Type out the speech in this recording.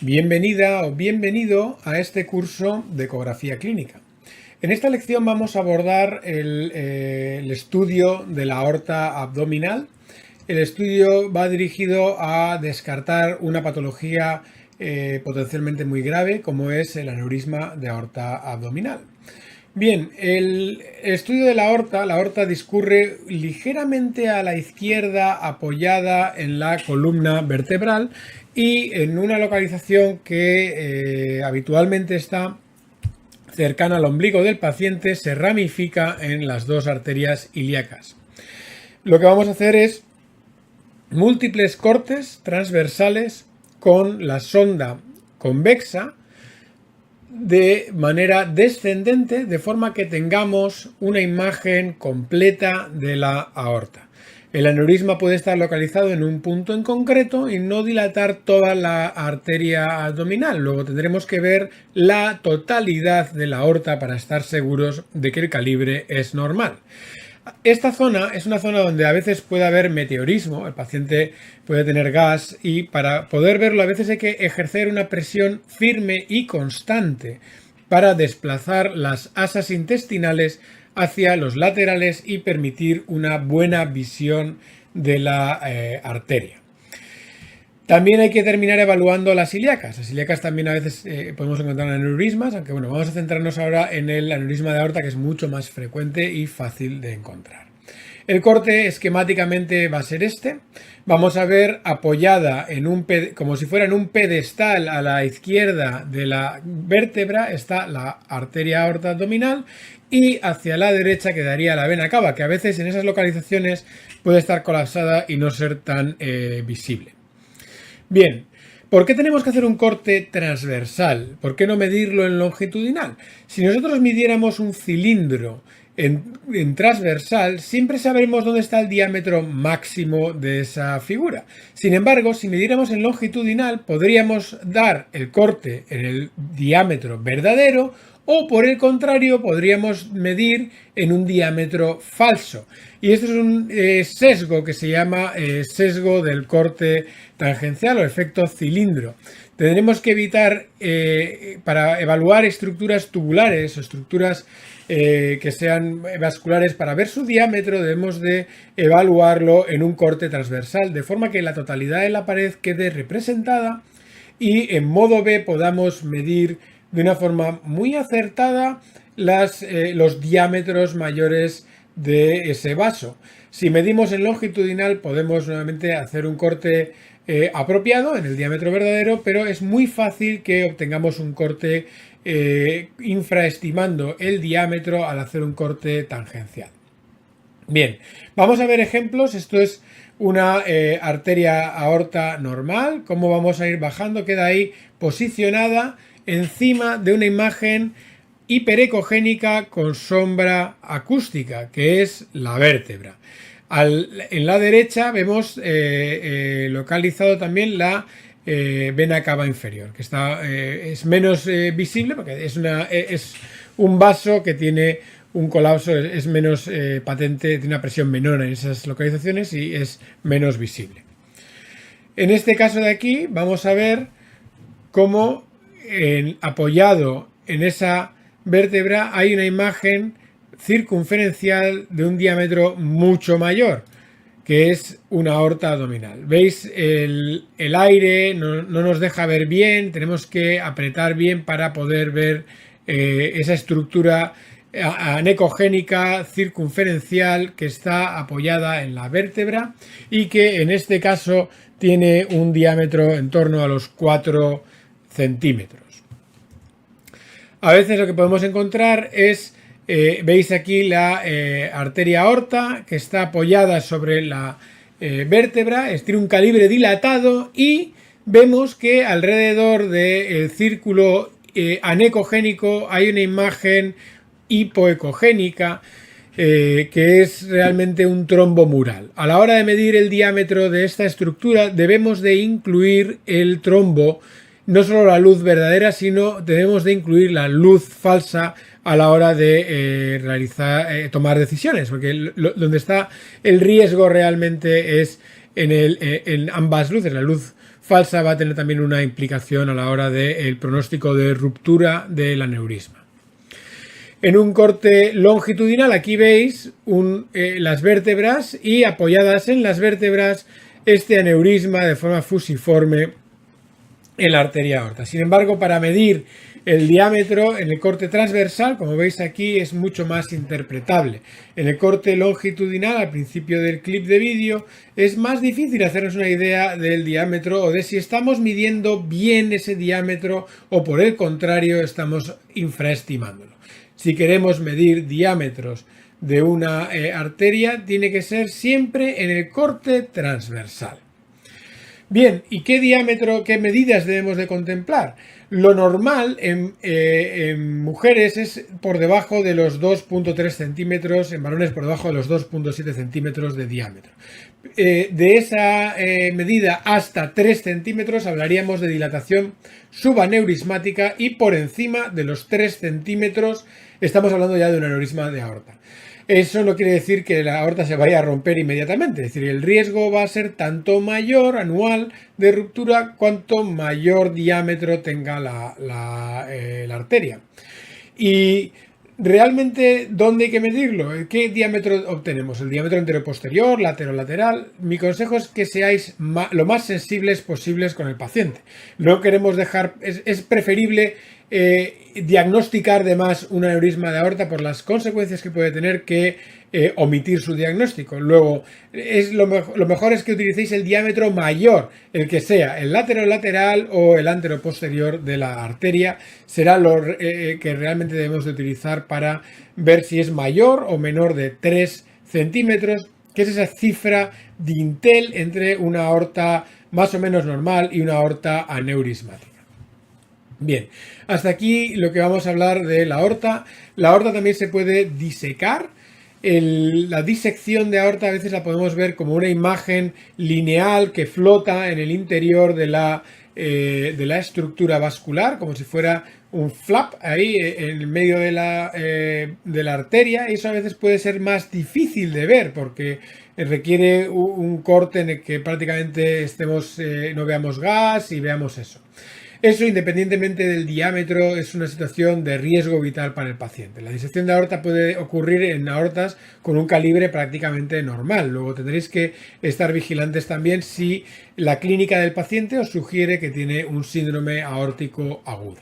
Bienvenida o bienvenido a este curso de ecografía clínica. En esta lección vamos a abordar el estudio de la aorta abdominal. El estudio va dirigido a descartar una patología potencialmente muy grave como es el aneurisma de aorta abdominal. Bien, el estudio de la aorta discurre ligeramente a la izquierda, apoyada en la columna vertebral y en una localización que habitualmente está cercana al ombligo del paciente, se ramifica en las dos arterias ilíacas. Lo que vamos a hacer es múltiples cortes transversales con la sonda convexa de manera descendente, de forma que tengamos una imagen completa de la aorta. El aneurisma puede estar localizado en un punto en concreto y no dilatar toda la arteria abdominal. Luego tendremos que ver la totalidad de la aorta para estar seguros de que el calibre es normal. Esta zona es una zona donde a veces puede haber meteorismo, el paciente puede tener gas y para poder verlo a veces hay que ejercer una presión firme y constante para desplazar las asas intestinales hacia los laterales y permitir una buena visión de la arteria. También hay que terminar evaluando las ilíacas. Las ilíacas también a veces podemos encontrar aneurismas, aunque bueno, vamos a centrarnos ahora en el aneurisma de aorta, que es mucho más frecuente y fácil de encontrar. El corte esquemáticamente va a ser este. Vamos a ver apoyada en como si fuera en un pedestal a la izquierda de la vértebra está la arteria aorta abdominal y hacia la derecha quedaría la vena cava, que a veces en esas localizaciones puede estar colapsada y no ser tan visible. Bien, ¿por qué tenemos que hacer un corte transversal? ¿Por qué no medirlo en longitudinal? Si nosotros midiéramos un cilindro en transversal, siempre sabremos dónde está el diámetro máximo de esa figura. Sin embargo, si midiéramos en longitudinal, podríamos dar el corte en el diámetro verdadero o por el contrario, podríamos medir en un diámetro falso. Y esto es un sesgo que se llama sesgo del corte tangencial o efecto cilindro. Tendremos que evitar, para evaluar estructuras tubulares o estructuras que sean vasculares, para ver su diámetro debemos de evaluarlo en un corte transversal, de forma que la totalidad de la pared quede representada y en modo B podamos medir de una forma muy acertada los diámetros mayores de ese vaso. Si medimos en longitudinal podemos nuevamente hacer un corte apropiado en el diámetro verdadero, pero es muy fácil que obtengamos un corte infraestimando el diámetro al hacer un corte tangencial. Bien, vamos a ver ejemplos. Esto es una arteria aorta normal. Cómo vamos a ir bajando, queda ahí posicionada encima de una imagen hiperecogénica con sombra acústica, que es la vértebra. En la derecha vemos localizado también la vena cava inferior, que es menos visible porque es un vaso que tiene un colapso, es menos patente, tiene una presión menor en esas localizaciones y es menos visible. En este caso de aquí vamos a ver cómo apoyado en esa vértebra hay una imagen circunferencial de un diámetro mucho mayor, que es una aorta abdominal. ¿Veis? El aire no nos deja ver bien, tenemos que apretar bien para poder ver esa estructura anecogénica circunferencial que está apoyada en la vértebra y que en este caso tiene un diámetro en torno a los 4 centímetros. A veces lo que podemos encontrar es, veis aquí la arteria aorta que está apoyada sobre la vértebra, tiene un calibre dilatado y vemos que alrededor del círculo anecogénico hay una imagen hipoecogénica que es realmente un trombo mural. A la hora de medir el diámetro de esta estructura debemos de incluir el trombo, no solo la luz verdadera, sino debemos de incluir la luz falsa a la hora de tomar decisiones, porque donde está el riesgo realmente es en ambas luces, la luz falsa va a tener también una implicación a la hora del pronóstico de ruptura del aneurisma. En un corte longitudinal, aquí veis las vértebras y apoyadas en las vértebras este aneurisma de forma fusiforme en la arteria aorta. Sin embargo, para medir el diámetro en el corte transversal, como veis aquí, es mucho más interpretable. En el corte longitudinal, al principio del clip de vídeo, es más difícil hacernos una idea del diámetro o de si estamos midiendo bien ese diámetro o por el contrario estamos infraestimándolo. Si queremos medir diámetros de una arteria, tiene que ser siempre en el corte transversal. Bien, ¿y qué diámetro, qué medidas debemos de contemplar? Lo normal en mujeres es por debajo de los 2,3 centímetros, en varones por debajo de los 2,7 centímetros de diámetro. De esa medida hasta 3 centímetros hablaríamos de dilatación subaneurismática y por encima de los 3 centímetros estamos hablando ya de un aneurisma de aorta. Eso no quiere decir que la aorta se vaya a romper inmediatamente, es decir, el riesgo va a ser tanto mayor anual de ruptura cuanto mayor diámetro tenga la arteria. Y realmente, ¿dónde hay que medirlo? ¿Qué diámetro obtenemos? ¿El diámetro anteroposterior, lateral? Mi consejo es que seáis lo más sensibles posibles con el paciente. No queremos dejar, es preferible diagnosticar de más un aneurisma de aorta por las consecuencias que puede tener que omitir su diagnóstico. Luego, lo mejor es que utilicéis el diámetro mayor, el que sea, el lateral o el anteroposterior de la arteria, será lo que realmente debemos de utilizar para ver si es mayor o menor de 3 centímetros, que es esa cifra dintel entre una aorta más o menos normal y una aorta aneurismática. Bien, hasta aquí lo que vamos a hablar de la aorta. La aorta también se puede disecar. La disección de aorta a veces la podemos ver como una imagen lineal que flota en el interior de la estructura vascular, como si fuera un flap ahí en el medio de la arteria. Eso a veces puede ser más difícil de ver porque requiere un corte en el que prácticamente no veamos gas y veamos eso. Eso, independientemente del diámetro, es una situación de riesgo vital para el paciente. La disección de aorta puede ocurrir en aortas con un calibre prácticamente normal. Luego tendréis que estar vigilantes también si la clínica del paciente os sugiere que tiene un síndrome aórtico agudo.